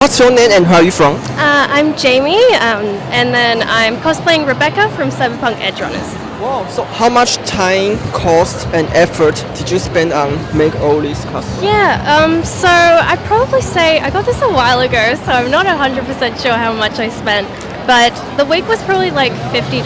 What's your name and where are you from? I'm Jamie, and then I'm cosplaying Rebecca from Cyberpunk Edge Runners. Wow. So how much time, cost, and effort did you spend on make all these costumes? Yeah, so I'd probably say I got this a while ago, so I'm not 100% sure how much I spent, but the wig was probably like $50.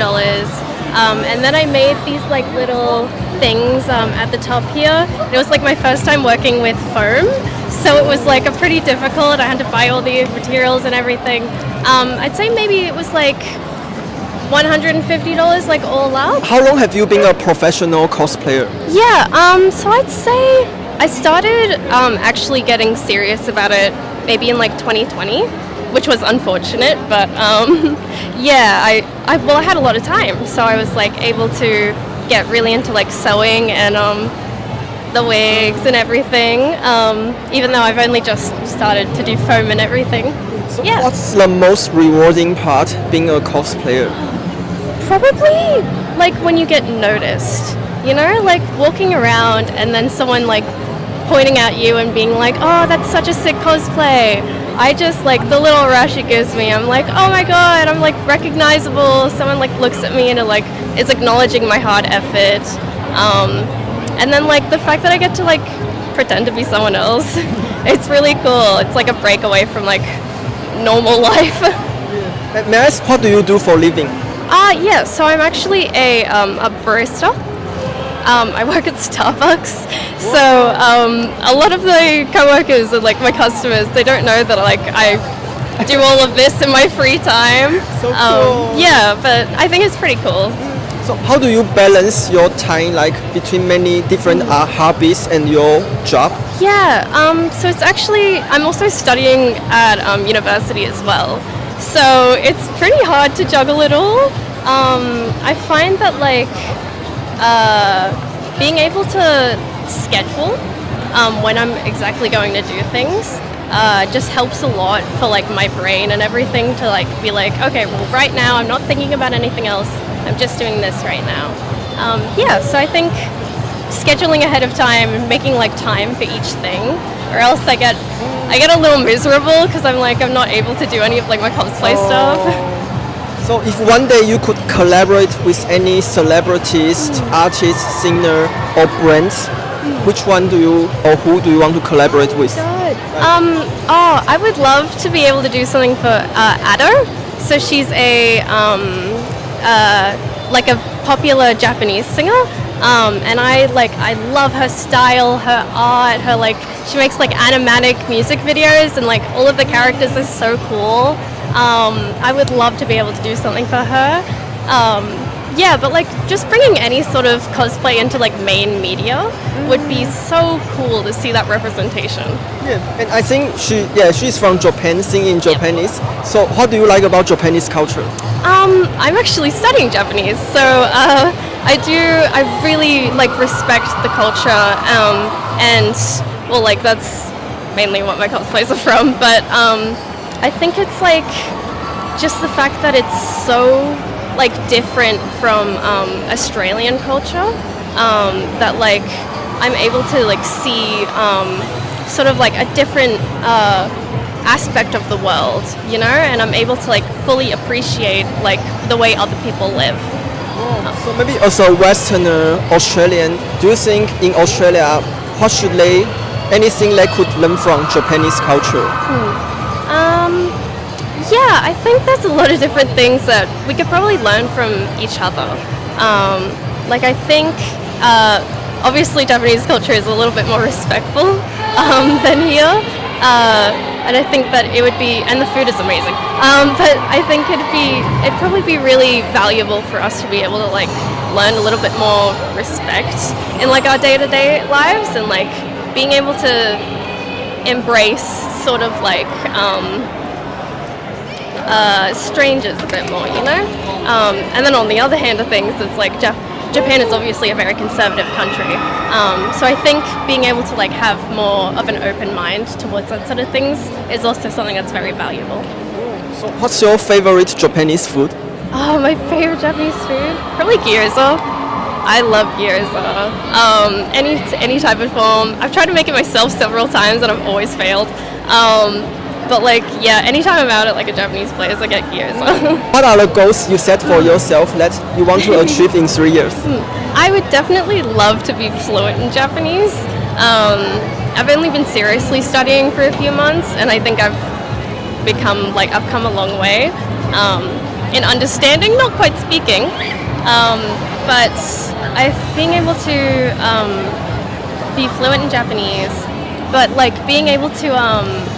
And then I made these like little things at the top here. It was like my first time working with foam, so it was like a pretty difficult. I had to buy all the materials and everything. I'd say maybe it was like $150 like all up. How long have you been a professional cosplayer? Yeah, so I'd say I started actually getting serious about it maybe in like 2020, which was unfortunate, but yeah, I had a lot of time, so I was like able to get really into like sewing and the wigs and everything, even though I've only just started to do foam and everything. So Yeah. what's the most rewarding part being a cosplayer? Probably like when you get noticed, you know, like walking around and then someone like pointing at you and being like, oh, that's such a sick cosplay. I just like the little rush it gives me. I'm like, oh my god, I'm like recognizable. Someone like looks at me and it like is acknowledging my hard effort. And then like the fact that I get to like pretend to be someone else, it's really cool. It's like a break away from like normal life. May I ask, what do you do for a living? Yeah, so I'm actually a barista. I work at Starbucks, so a lot of the co-workers and like my customers, they don't know that like I do all of this in my free time. So cool. Yeah, but I think it's pretty cool. So how do you balance your time like between many different hobbies and your job? Yeah, so it's actually, I'm also studying at university as well. So it's pretty hard to juggle it all. I find that like being able to schedule when I'm exactly going to do things just helps a lot for like my brain and everything to like be like, okay, well right now I'm not thinking about anything else. I'm just doing this right now. Yeah, so I think scheduling ahead of time and making like time for each thing, or else I get a little miserable because I'm like I'm not able to do any of like my cosplay stuff. So if one day you could collaborate with any celebrities, artists, singer, or brands, which one do you or who do you want to collaborate with? I would love to be able to do something for Ado. So she's a like a popular Japanese singer. And I love her style, her art, her like she makes like animatic music videos and like all of the characters are so cool. I would love to be able to do something for her. Yeah, but like just bringing any sort of cosplay into like main media would be so cool to see that representation. Yeah, and I think she's from Japan, singing in Japanese. So what do you like about Japanese culture? I'm actually studying Japanese, so I really like respect the culture, and well, like that's mainly what my cosplays are from. But I think it's like just the fact that it's so like different from Australian culture, that like I'm able to like see sort of like a different aspect of the world, you know, and I'm able to like fully appreciate like the way other people live. So maybe as a Westerner Australian, do you think in Australia anything they could learn from Japanese culture? Yeah, I think there's a lot of different things that we could probably learn from each other. Like I think obviously Japanese culture is a little bit more respectful than here. And I think that it would be, and the food is amazing. But I think it'd probably be really valuable for us to be able to like learn a little bit more respect in like our day-to-day lives, and like being able to embrace sort of like strangers a bit more, you know? And then on the other hand of things, it's like Japan is obviously a very conservative country, so I think being able to like have more of an open mind towards that sort of things is also something that's very valuable. So what's your favorite Japanese food? Oh, my favorite Japanese food? Probably gyoza. I love gyoza. Any type of form. I've tried to make it myself several times and I've always failed. But like, yeah, anytime I'm out at like a Japanese place, I get gears. What are the goals you set for yourself that you want to achieve in 3 years? I would definitely love to be fluent in Japanese. I've only been seriously studying for a few months, and I think I've come a long way in understanding, not quite speaking, but being able to be fluent in Japanese, but like being able to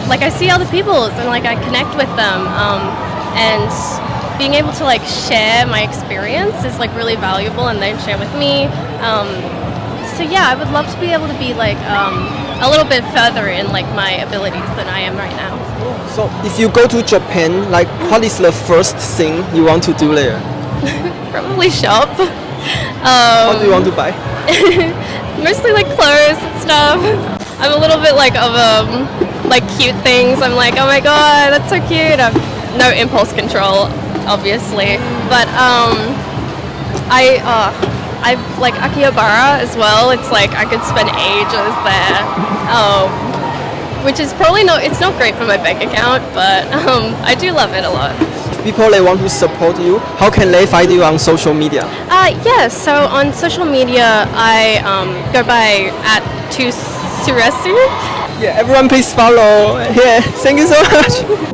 like I see other people's and like I connect with them, and being able to like share my experience is like really valuable, and they share with me. So yeah, I would love to be able to be like a little bit further in like my abilities than I am right now. So if you go to Japan, like what is the first thing you want to do there? Probably shop. What do you want to buy? Mostly like clothes and stuff. I'm a little bit like of like cute things. I'm like, oh my god, that's so cute. I've no impulse control, obviously, but I like Akihabara as well. It's like I could spend ages there, which is probably it's not great for my bank account, but I do love it a lot. People they want to support you, how can they find you on social media? Yeah, so on social media, I go by @2suresu. Yeah, everyone please follow. Yeah, thank you so much.